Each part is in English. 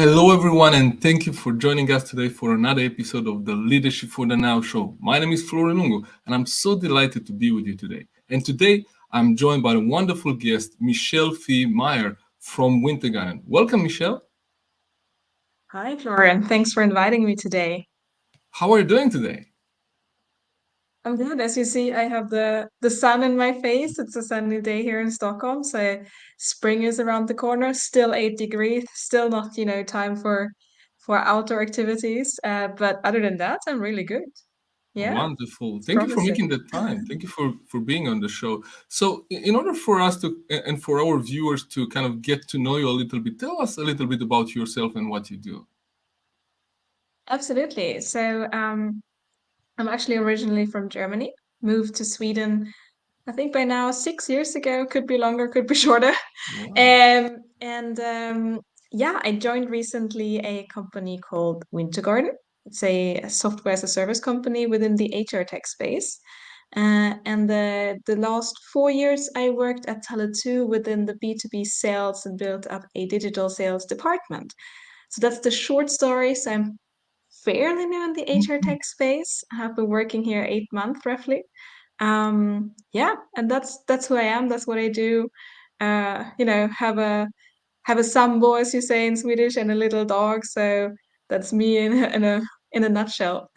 Hello, everyone, and thank you for joining us today for another episode of the Leadership for the Now show. My name is Florin Lungu, and I'm so delighted to be with you today. And today, I'm joined by a wonderful guest, Michelle Fee Maier from Wintrgarden. Welcome, Michelle. Hi, Florin. Thanks for inviting me today. How are you doing today? I'm good. As you see, I have the sun in my face. It's a sunny day here in Stockholm, so spring is around the corner. Still 8 degrees. Still not, time for outdoor activities. But other than that, I'm really good. Yeah, Wonderful. it's Thank you for promising. making the time. Thank you for being on the show. So, in order for us to, and for our viewers to kind of get to know you a little bit, tell us a little bit about yourself and what you do. Absolutely. So, I'm actually originally from Germany. Moved to Sweden, I think by now 6 years ago. Could be longer, could be shorter. Wow. And yeah, I joined recently a company called Wintrgarden. It's a software as a service company within the HR tech space. And the last 4 years, I worked at Tele2 within the B2B sales and built up a digital sales department. So that's the short story. So I'm fairly new in the HR tech space. I have been working here 8 months roughly. Yeah, and that's who I am. That's what I do. Have a sambo, as you say in Swedish, and a little dog. So that's me in a nutshell.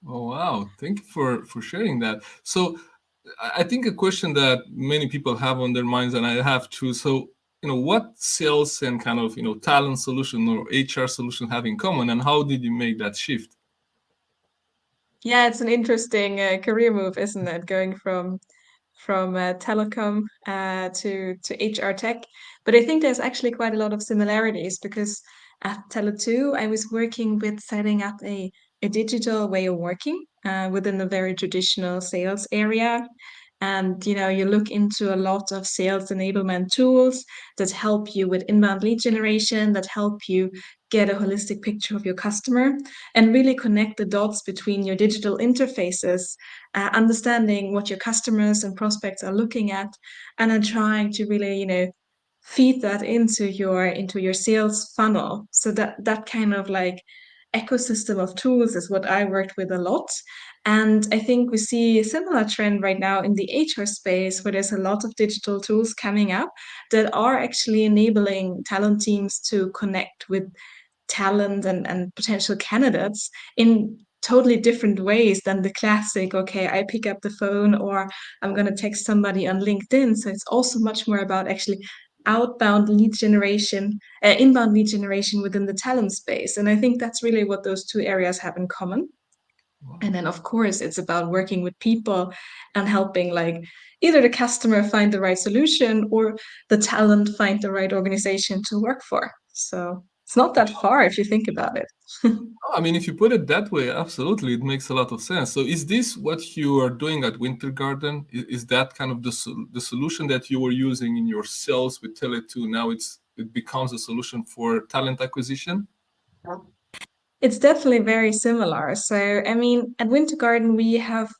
Oh, wow. Thank you for sharing that. So, I think a question that many people have on their minds, and I have too. So, what sales and kind of, talent solution or HR solution have in common, and how did you make that shift? Yeah, it's an interesting career move, isn't it? Going from telecom to HR tech. But I think there's actually quite a lot of similarities because at Tele2, I was working with setting up a digital way of working within a very traditional sales area. And you look into a lot of sales enablement tools that help you with inbound lead generation, that help you get a holistic picture of your customer and really connect the dots between your digital interfaces, understanding what your customers and prospects are looking at, and then trying to really, feed that into your sales funnel. So that kind of like ecosystem of tools is what I worked with a lot. And I think we see a similar trend right now in the HR space where there's a lot of digital tools coming up that are actually enabling talent teams to connect with talent and potential candidates in totally different ways than the classic, okay, I pick up the phone or I'm going to text somebody on LinkedIn. So it's also much more about actually inbound lead generation within the talent space. And I think that's really what those two areas have in common. And Wow. then, of course, it's about working with people and helping, like, either the customer find the right solution or the talent find the right organization to work for. So it's not that far if you think about it. I mean, if you put it that way, absolutely, it makes a lot of sense. So, is this what you are doing at Wintergarden? Is that kind of the solution that you were using in your sales with Tele2? Now it becomes a solution for talent acquisition? It's definitely very similar. So, I mean, at Winter Garden, we have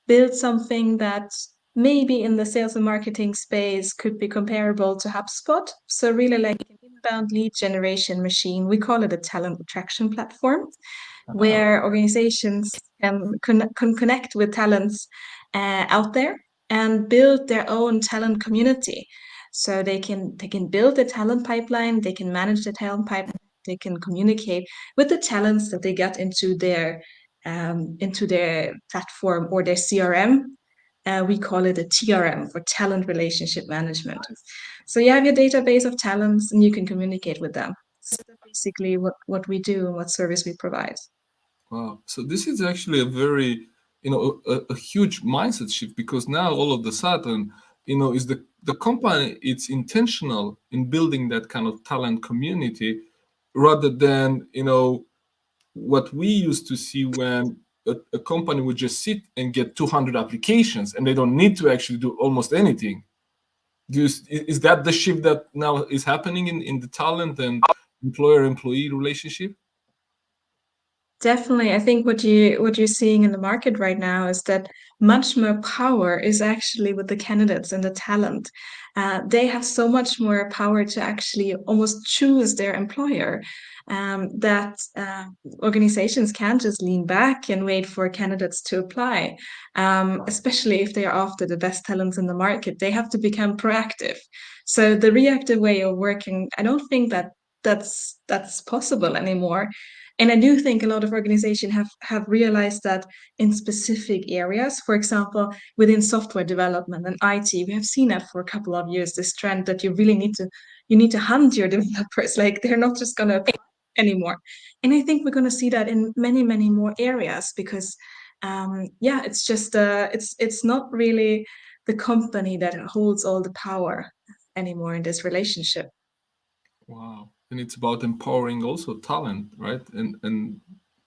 built something that maybe in the sales and marketing space could be comparable to HubSpot. So, really like an inbound lead generation machine. We call it a talent attraction platform Ah, where organizations can connect with talents out there and build their own talent community. So they can build a talent pipeline, they can manage the talent pipeline, they can communicate with the talents that they get into their platform or their CRM. We call it a TRM for talent relationship management. nice. So you have your database of talents and you can communicate with them. So that's basically what we do and what service we provide. Wow. So this is actually a very, a huge mindset shift because now all of the sudden, is the company it's intentional in building that kind of talent community rather than, what we used to see when a company would just sit and get 200 applications and they don't need to actually do almost anything. Is that the shift that now is happening in the talent and employer-employee relationship? Definitely. I think what you're seeing in the market right now is that much more power is actually with the candidates and the talent. They have so much more power to actually almost choose their employer. that organizations can't just lean back and wait for candidates to apply, especially if they are after the best talents in the market. They have to become proactive. So the reactive way of working, I don't think that that's possible anymore. And I do think a lot of organizations have realized that in specific areas, for example, within software development and IT, we have seen that for a couple of years, this trend that you really need to hunt your developers. Like they're not just gonna apply anymore. And I think we're gonna see that in many, many more areas because yeah, it's just it's not really the company that holds all the power anymore in this relationship. Wow. And it's about empowering also talent, right? And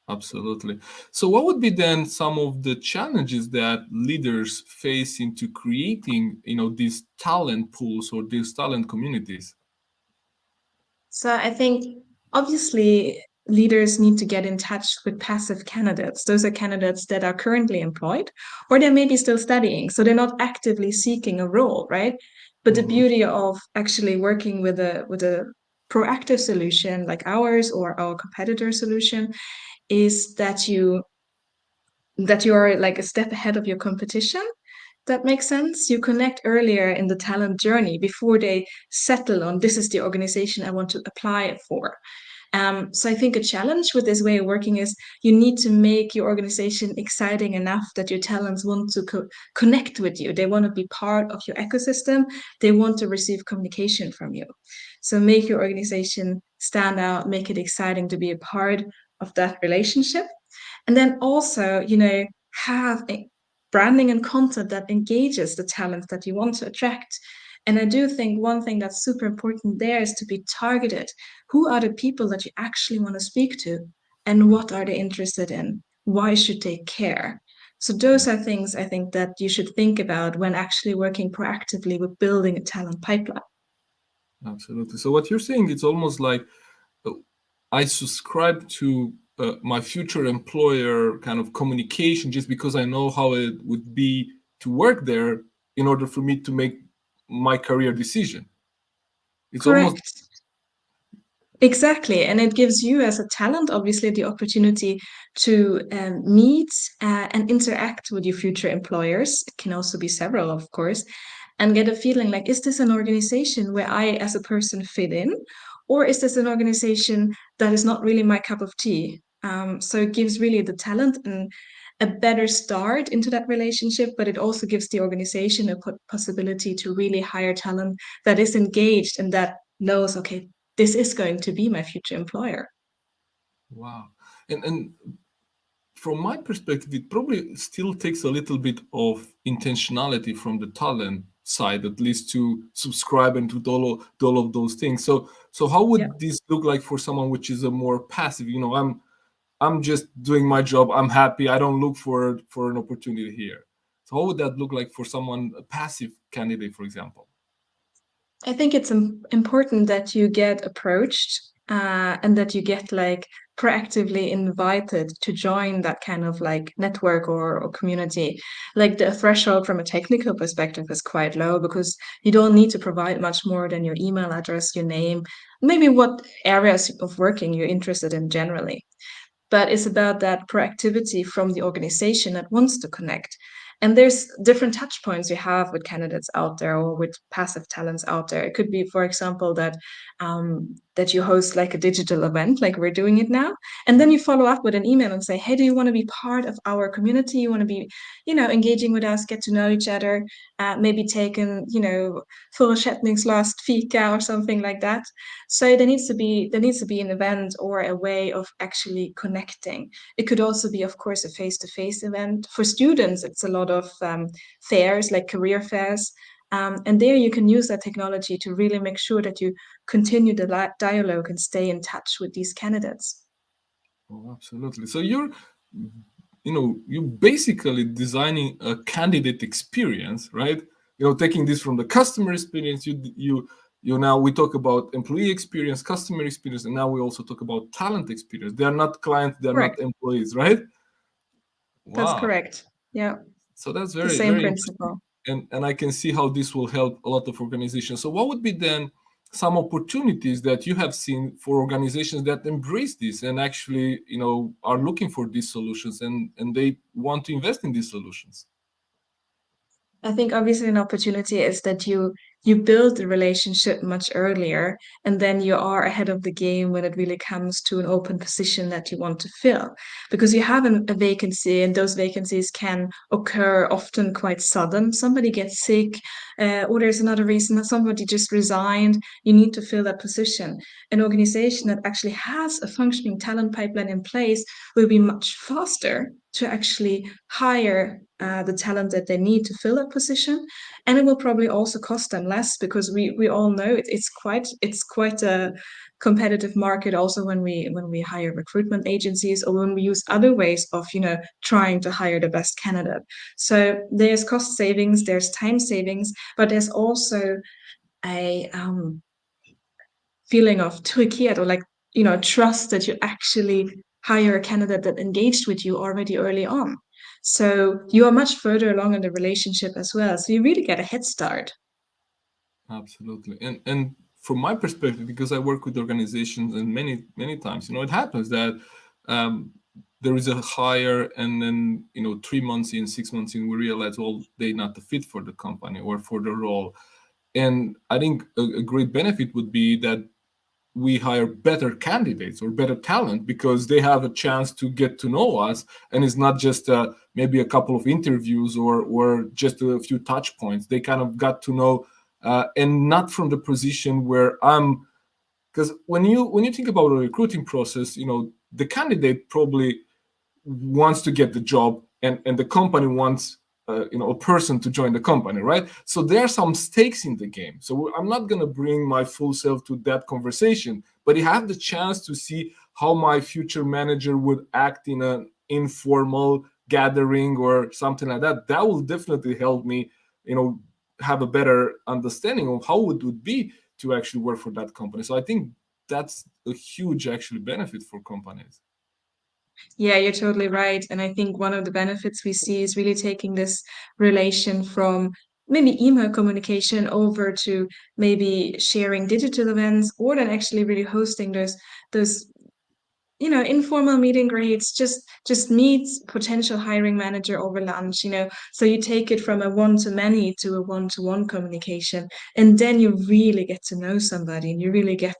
absolutely. So what would be then some of the challenges that leaders face into creating, these talent pools or these talent communities? So I think obviously leaders need to get in touch with passive candidates. Those are candidates that are currently employed or they may be still studying. So they're not actively seeking a role, right? But the Mhm. beauty of actually working with a proactive solution like ours or our competitor solution is that you are like a step ahead of your competition. That makes sense. You connect earlier in the talent journey before they settle on this is the organization I want to apply for. So I think a challenge with this way of working is you need to make your organization exciting enough that your talents want to connect with you. They want to be part of your ecosystem. They want to receive communication from you. So make your organization stand out, make it exciting to be a part of that relationship. And then also, have a branding and content that engages the talent that you want to attract. And I do think one thing that's super important there is to be targeted. Who are the people that you actually want to speak to? And what are they interested in? Why should they care? So those are things I think that you should think about when actually working proactively with building a talent pipeline. Absolutely. So what you're saying, it's almost like uh, I subscribe to my future employer kind of communication just because I know how it would be to work there in order for me to make my career decision. It's almost Correct. Exactly. And it gives you, as a talent, obviously, the opportunity to meet and interact with your future employers. It can also be several, of course, and get a feeling like, is this an organization where I, as a person, fit in? Or is this an organization that is not really my cup of tea? So it gives really the talent and a better start into that relationship, but it also gives the organization a possibility to really hire talent that is engaged and that knows, okay, this is going to be my future employer. wow. And from my perspective, it probably still takes a little bit of intentionality from the talent side, at least to subscribe and to all of those things. So how Yeah. would this look like for someone which is a more passive? I'm just doing my job. I'm happy. I don't look for an opportunity here. So how would that look like for someone a passive candidate, for example? I think it's important that you get approached and that you get like proactively invited to join that kind of like network or community. Like the threshold from a technical perspective is quite low because you don't need to provide much more than your email address, your name, maybe what areas of working you're interested in generally, but it's about that proactivity from the organization that wants to connect. And there's different touch points you have with candidates out there or with passive talents out there. It could be, for example, that you host like a digital event, like we're doing it now, and then you follow up with an email and say, "Hey, do you want to be part of our community? You want to be, engaging with us, get to know each other, maybe take an, last fika or something like that." So there needs to be an event or a way of actually connecting. It could also be, of course, a face-to-face event. For students, it's a lot of fairs, like career fairs. And there you can use that technology to really make sure that you continue the dialogue and stay in touch with these candidates. Oh, absolutely. So you're basically designing a candidate experience, right? Taking this from the customer experience, now we talk about employee experience, customer experience, and now we also talk about talent experience. They are not clients, they are not Correct. employees, right? That's Wow. correct. Yeah, So that's the very, same very interesting. principle. And I can see how this will help a lot of organizations. So what would be then some opportunities that you have seen for organizations that embrace this and actually, are looking for these solutions, and they want to invest in these solutions? I think obviously an opportunity is that you build the relationship much earlier, and then you are ahead of the game when it really comes to an open position that you want to fill. Because you have a vacancy, and those vacancies can occur often quite sudden. Somebody gets sick, or there's another reason that somebody just resigned. You need to fill that position. An organization that actually has a functioning talent pipeline in place will be much faster to actually hire the talent that they need to fill that position, and it will probably also cost them less, because we all know it's quite a competitive market also when we hire recruitment agencies, or when we use other ways of trying to hire the best candidate. So there's cost savings, there's time savings, but there's also a feeling of trygghet, or like trust that you actually hire a candidate that engaged with you already early on. So you are much further along in the relationship as well. So you really get a head start. Absolutely. And from my perspective, because I work with organizations, and many times, it happens that um, there is a hire, and then 3 months in, 6 months in, we realize, well, they're not the fit for the company or for the role. And I think a great benefit would be that we hire better candidates or better talent, because they have a chance to get to know us, and it's not just maybe a couple of interviews or just a few touch points. They kind of got to know, and not from the position where I'm. Because when you think about a recruiting process, the candidate probably wants to get the job, and the company wants a person to join the company, right? So there are some stakes in the game. So I'm not going to bring my full self to that conversation, but you have the chance to see how my future manager would act in an informal gathering or something like that. That will definitely help me have a better understanding of how it would be to actually work for that company. So I think that's a huge actually benefit for companies. Yeah, you're totally right. And I think one of the benefits we see is really taking this relation from maybe email communication over to maybe sharing digital events, or then actually really hosting those informal meet and greets, just meet potential hiring manager over lunch, so you take it from a one to many to a one to one communication, and then you really get to know somebody, and you really get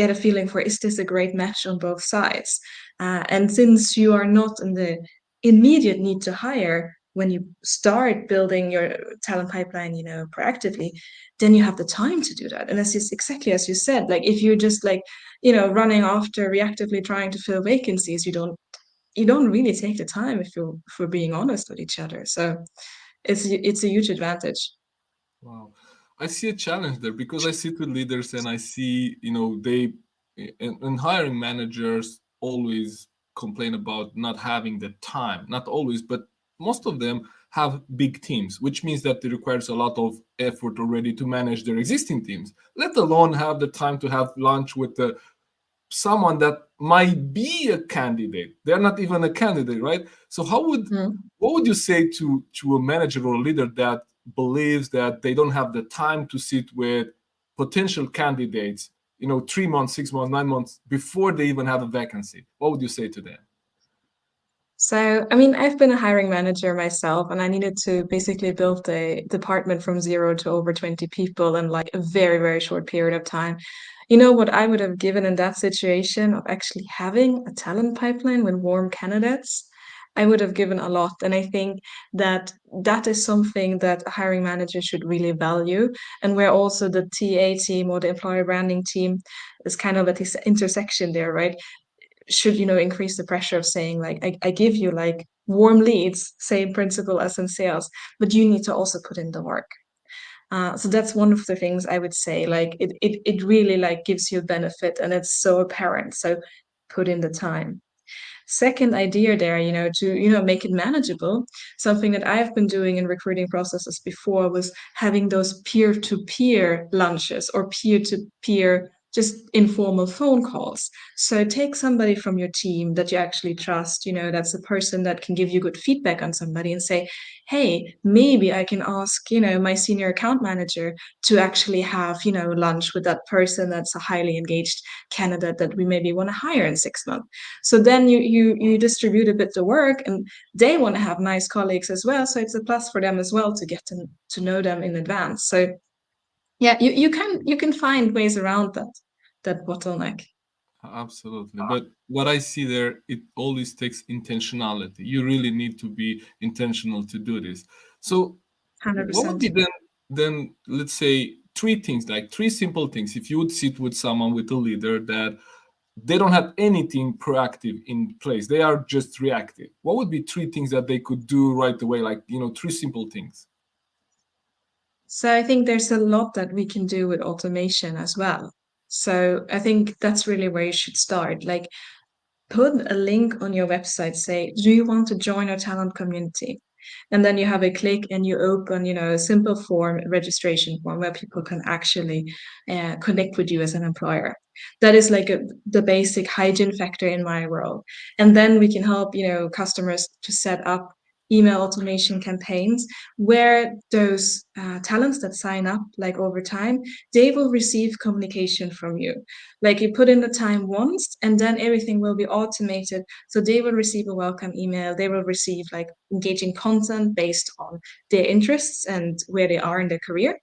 a feeling for, is this a great match on both sides? And since you are not in the immediate need to hire when you start building your talent pipeline, proactively, then you have the time to do that. And that's just exactly as you said. Like if you're just like, running after reactively trying to fill vacancies, you don't really take the time, if we're being honest with each other. So it's a huge advantage. Wow. I see a challenge there, because I sit with leaders and I see, they and hiring managers always complain about not having the time. Not always, but most of them have big teams, which means that it requires a lot of effort already to manage their existing teams, let alone have the time to have lunch with the someone that might be a candidate. They're not even a candidate, right? So Mm. what would you say to a manager or a leader that believes that they don't have the time to sit with potential candidates, 3 months, 6 months, 9 months before they even have a vacancy? What would you say to them? So, I mean, I've been a hiring manager myself, and I needed to basically build a department from zero to over 20 people in like a very, very short period of time. You know what I would have given in that situation of actually having a talent pipeline with warm candidates? I would have given a lot. And I think that that is something that a hiring manager should really value. And where also the TA team or the employer branding team is kind of at this intersection there, right? Should increase the pressure of saying like, I give you like warm leads, same principle as in sales, but you need to also put in the work. So that's one of the things I would say, like it really like gives you a benefit, and it's so apparent, so put in the time. Second idea there, to make it manageable. Something that I've been doing in recruiting processes before was having those peer-to-peer lunches or peer-to-peer just informal phone calls. So take somebody from your team that you actually trust, that's a person that can give you good feedback on somebody, and say, hey, maybe I can ask, my senior account manager to actually have, lunch with that person that's a highly engaged candidate that we maybe want to hire in 6 months. So then you distribute a bit the work, and they want to have nice colleagues as well. So it's a plus for them as well to get to know them in advance. So yeah, you can find ways around that bottleneck. Absolutely. But what I see there, it always takes intentionality. You really need to be intentional to do this. So what would 100%. be then let's say three things, like three simple things. If you would sit with someone, with a leader that they don't have anything proactive in place, they are just reactive. What would be three things that they could do right away? Like, three simple things. So I think there's a lot that we can do with automation as well. So I think that's really where you should start. Like, put a link on your website, say, do you want to join our talent community? And then you have a click and you open, a simple form, a registration form where people can actually connect with you as an employer. That is like the basic hygiene factor in my world. And then we can help, customers to set up email automation campaigns where those talents that sign up, like over time, they will receive communication from you. Like, you put in the time once, and then everything will be automated. So they will receive a welcome email. They will receive like engaging content based on their interests and where they are in their career.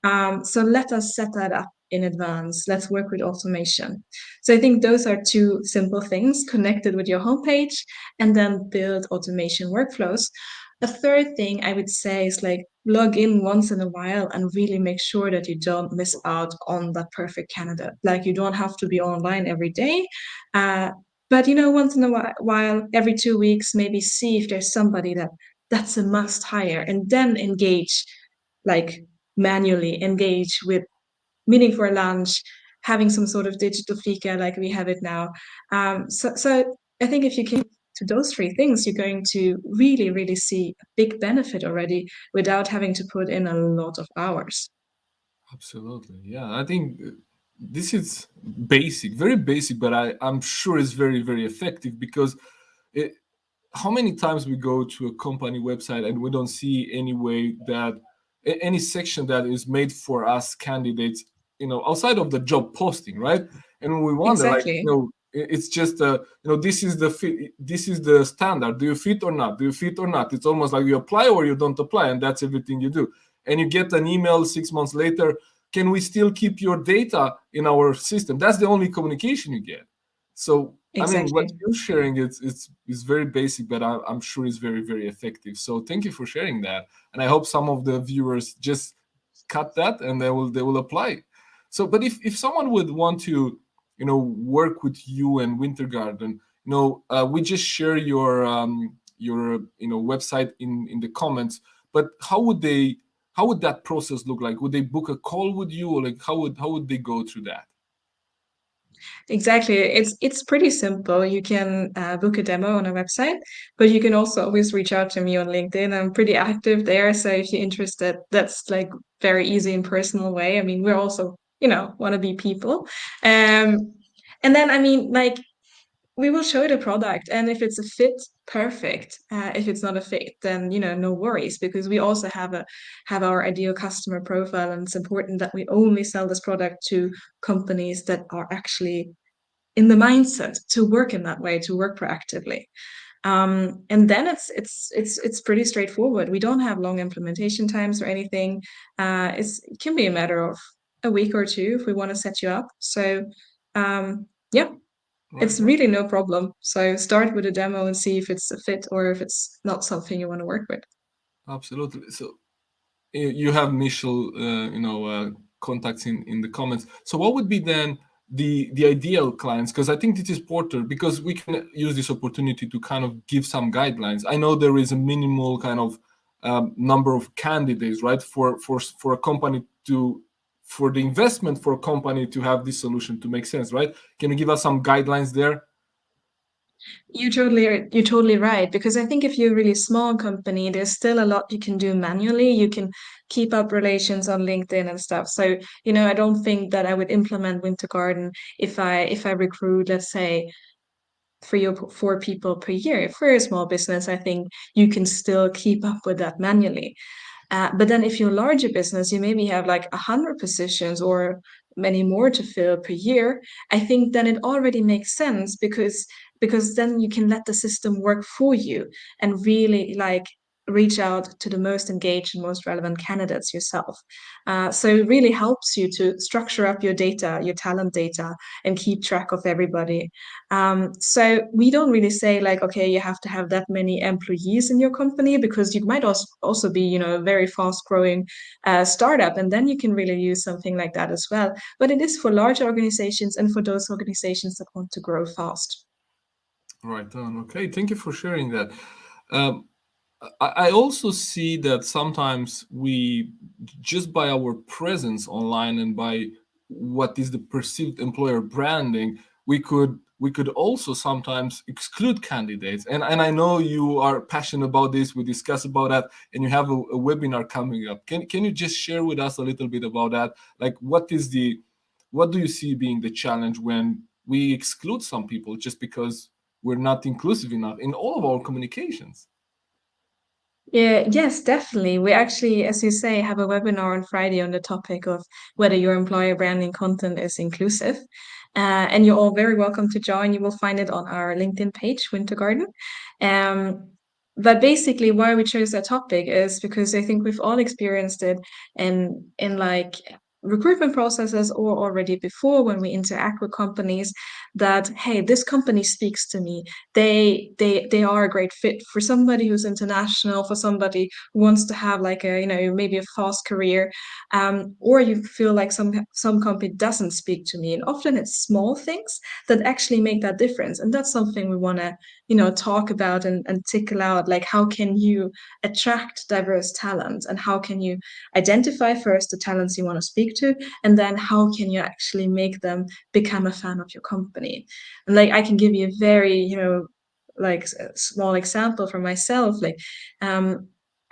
So let us set that up in advance. Let's work with automation. So I think those are two simple things connected with your homepage, and then build automation workflows. A third thing I would say is like log in once in a while and really make sure that you don't miss out on that perfect candidate. Like, you don't have to be online every day. But once in a while, every 2 weeks, maybe see if there's somebody that's a must hire, and then engage, like manually engage with meeting for lunch, having some sort of digital fika like we have it now. So I think if you can to those three things, you're going to really, really see a big benefit already without having to put in a lot of hours. Absolutely. Yeah. I think this is basic, very basic, but I'm sure it's very, very effective because it, how many times we go to a company website and we don't see any way that any section that is made for us candidates, outside of the job posting, right? And we wonder, like, Exactly. it's just this is the fit, this is the standard. Do you fit or not? Do you fit or not? It's almost like you apply or you don't apply, and that's everything you do. And you get an email 6 months later. Can we still keep your data in our system? That's the only communication you get. So I mean, what Exactly. you're sharing is very basic, but I'm sure it's very, very effective. So thank you for sharing that, and I hope some of the viewers just cut that and they will apply. So, but if someone would want to, work with you and Wintrgarden, we just share your website in the comments. But how would that process look like? Would they book a call with you, or like how would they go through that? Exactly. It's pretty simple. You can book a demo on our website, but you can also always reach out to me on LinkedIn. I'm pretty active there, so if you're interested, that's like very easy and personal way. I mean, we're also, want to be people. And then I mean, like, we will show you the product, and if it's a fit, perfect. If it's not a fit, then no worries, because we also have our ideal customer profile, and it's important that we only sell this product to companies that are actually in the mindset to work in that way, to work proactively. And then it's pretty straightforward. We don't have long implementation times or anything. It can be a matter of a week or two if we want to set you up. So yeah, Right. it's really no problem. So start with a demo and see if it's a fit or if it's not something you want to work with. Absolutely. So you have Michelle, contacts in the comments. So what would be then the ideal clients? Because I think this is important, because we can use this opportunity to kind of give some guidelines. I know there is a minimal kind of number of candidates, right, for a company to, for the investment for a company to have this solution to make sense, right? Can you give us some guidelines there? You're totally right, because I think if you're a really small company, there's still a lot you can do manually. You can keep up relations on LinkedIn and stuff. So, I don't think that I would implement Wintergarden if I recruit, let's say, 3 or 4 people per year. If we're a small business, I think you can still keep up with that manually. But then if you're a larger business, you maybe have like 100 positions or many more to fill per year. I think then it already makes sense because then you can let the system work for you and really like reach out to the most engaged and most relevant candidates yourself. So it really helps you to structure up your data, your talent data, and keep track of everybody. So we don't really say like, okay, you have to have that many employees in your company, because you might also be, a very fast growing startup, and then you can really use something like that as well. But it is for large organizations and for those organizations that want to grow fast. Right on. Okay, thank you for sharing that. Um, I also see that sometimes we, just by our presence online and by what is the perceived employer branding, we could also sometimes exclude candidates. And I know you are passionate about this. We discuss about that, and you have a webinar coming up. Can you just share with us a little bit about that? Like, what do you see being the challenge when we exclude some people just because we're not inclusive enough in all of our communications? Yeah, yes, definitely. We actually, as you say, have a webinar on Friday on the topic of whether your employer branding content is inclusive. And you're all very welcome to join. You will find it on our LinkedIn page, Wintergarden. Um, but basically, why we chose that topic is because I think we've all experienced it in like recruitment processes or already before when we interact with companies, that hey, this company speaks to me. They are a great fit for somebody who's international, for somebody who wants to have like a, maybe a fast career. Or you feel like some company doesn't speak to me, and often it's small things that actually make that difference. And that's something we want to, talk about and tickle out, like how can you attract diverse talent, and how can you identify first the talents you want to speak to, and then how can you actually make them become a fan of your company. And like I can give you a very, like small example from myself. Like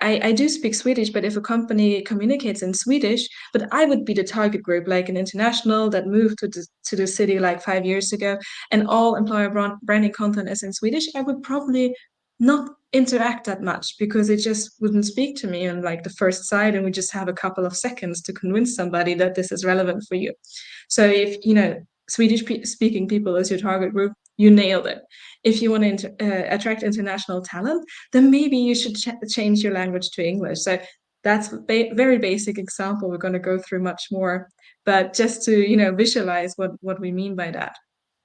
I do speak Swedish, but if a company communicates in Swedish, but I would be the target group, like an international that moved to the city like 5 years ago, and all employer branding content is in Swedish, I would probably not interact that much because it just wouldn't speak to me on like the first sight, and we just have a couple of seconds to convince somebody that this is relevant for you. So if Swedish speaking people as your target group, you nailed it. If you want to attract international talent, then maybe you should change your language to English. So that's very basic example. We're going to go through much more, but just to visualize what we mean by that.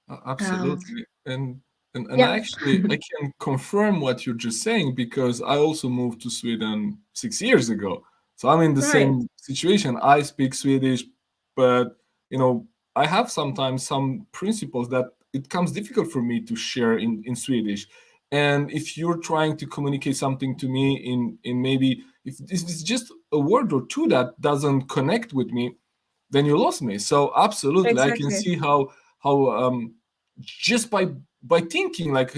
Um, Absolutely. And I yeah, actually I can confirm what you're just saying because I also moved to Sweden 6 years ago. So I'm in the right. same situation. I speak Swedish, but I have sometimes some principles that it comes difficult for me to share in Swedish. And if you're trying to communicate something to me in maybe if this is just a word or two that doesn't connect with me, then you lost me. So absolutely, I can Exactly. see how just by thinking like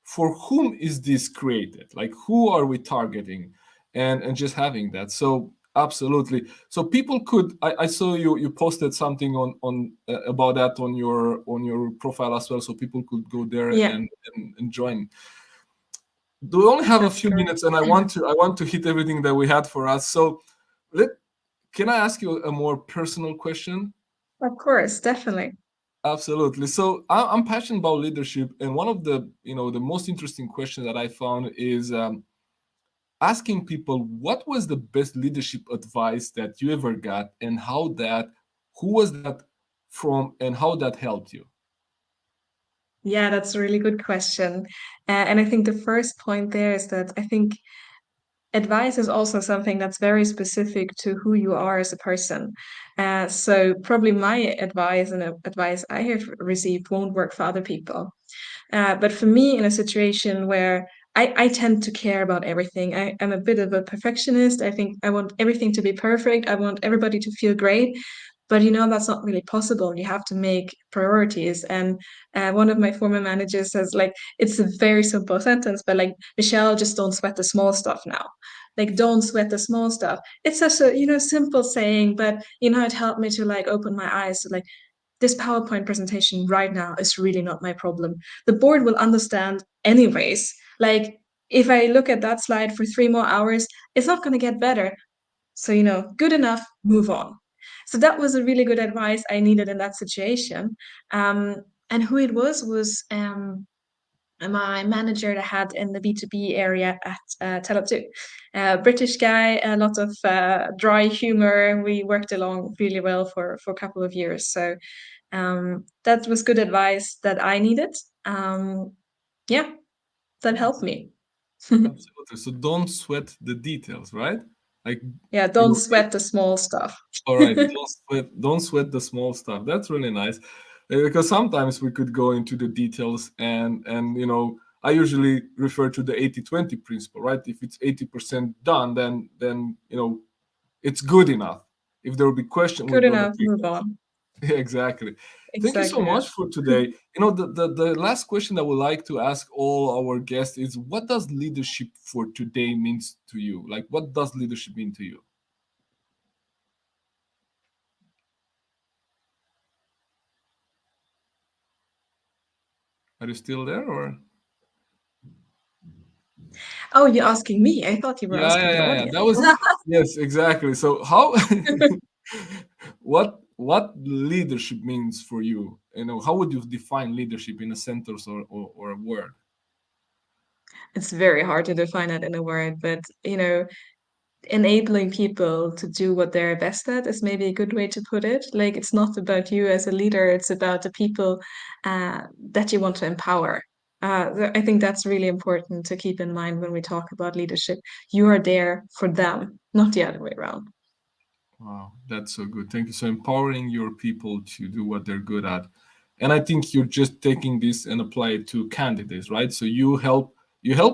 for whom is this created, like who are we targeting, and just having that. So absolutely, so people could I saw you posted something on about that on your profile as well, so people could go there Yeah, and join. Do we only have a that's few correct. minutes, and I want to hit everything that we had for us. So let can I ask you a more personal question? Of course, definitely. Absolutely. So I'm passionate about leadership, and one of the most interesting questions that I found is asking people what was the best leadership advice that you ever got, and who was that from, and how that helped you. Yeah, that's a really good question. And I think the first point there is that I think advice is also something that's very specific to who you are as a person. So probably my advice and advice I have received won't work for other people. But for me, in a situation where I tend to care about everything, I'm a bit of a perfectionist. I think I want everything to be perfect. I want everybody to feel great. But you know that's not really possible. You have to make priorities. And one of my former managers says, like, it's a very simple sentence, but like, Michelle, just don't sweat the small stuff now. Like, don't sweat the small stuff. It's such a, you know, simple saying, but you know, it helped me to like open my eyes to like, this PowerPoint presentation right now is really not my problem. The board will understand anyways. Like, if I look at that slide for 3 more hours, it's not going to get better. So, you know, good enough, move on. So that was a really good advice I needed in that situation. And who it was my manager that I had in the B2B area at Tele2. British guy, a lot of dry humor. We worked along really well for a couple of years. So that was good advice that I needed. Yeah, that helped me. Absolutely. So don't sweat the details, right? Like, Yeah, you don't know, sweat the small stuff. all right, don't sweat the small stuff. That's really nice. Because sometimes we could go into the details and I usually refer to the 80-20 principle, right? If it's 80% done, then it's good enough. If there will be question, we're Good gonna enough, take move them. on. Exactly. Thank you so Exactly, yeah. much for today. The last question I would like to ask all our guests is, what does leadership for today means to you? Like, what does leadership mean to you? Are you still there, or? Oh, you're asking me. I thought you were Yeah, asking yeah, the yeah, yeah. audience. That was, yes, exactly. So how what leadership means for you? How would you define leadership in a sentence or a word? It's very hard to define it in a word, but you know, enabling people to do what they're best at is maybe a good way to put it. Like, it's not about you as a leader, it's about the people that you want to empower. I think that's really important to keep in mind when we talk about leadership. You are there for them, not the other way around. Wow, that's so good. Thank you. So empowering your people to do what they're good at. And I think you're just taking this and apply it to candidates, right? So you help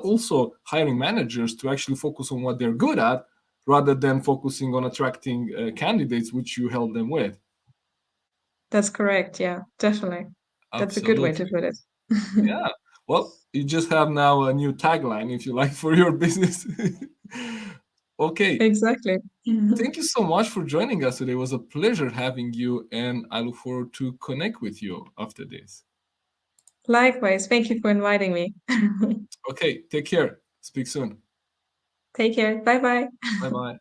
also hiring managers to actually focus on what they're good at rather than focusing on attracting candidates, which you help them with. That's correct. Yeah, definitely. That's a good way to Absolutely. put it. Yeah. Well, you just have now a new tagline, if you like, for your business. Okay. Exactly. Thank you so much for joining us today. It was a pleasure having you, and I look forward to connect with you after this. Likewise. Thank you for inviting me. Okay, take care. Speak soon. Take care. Bye bye. Bye bye.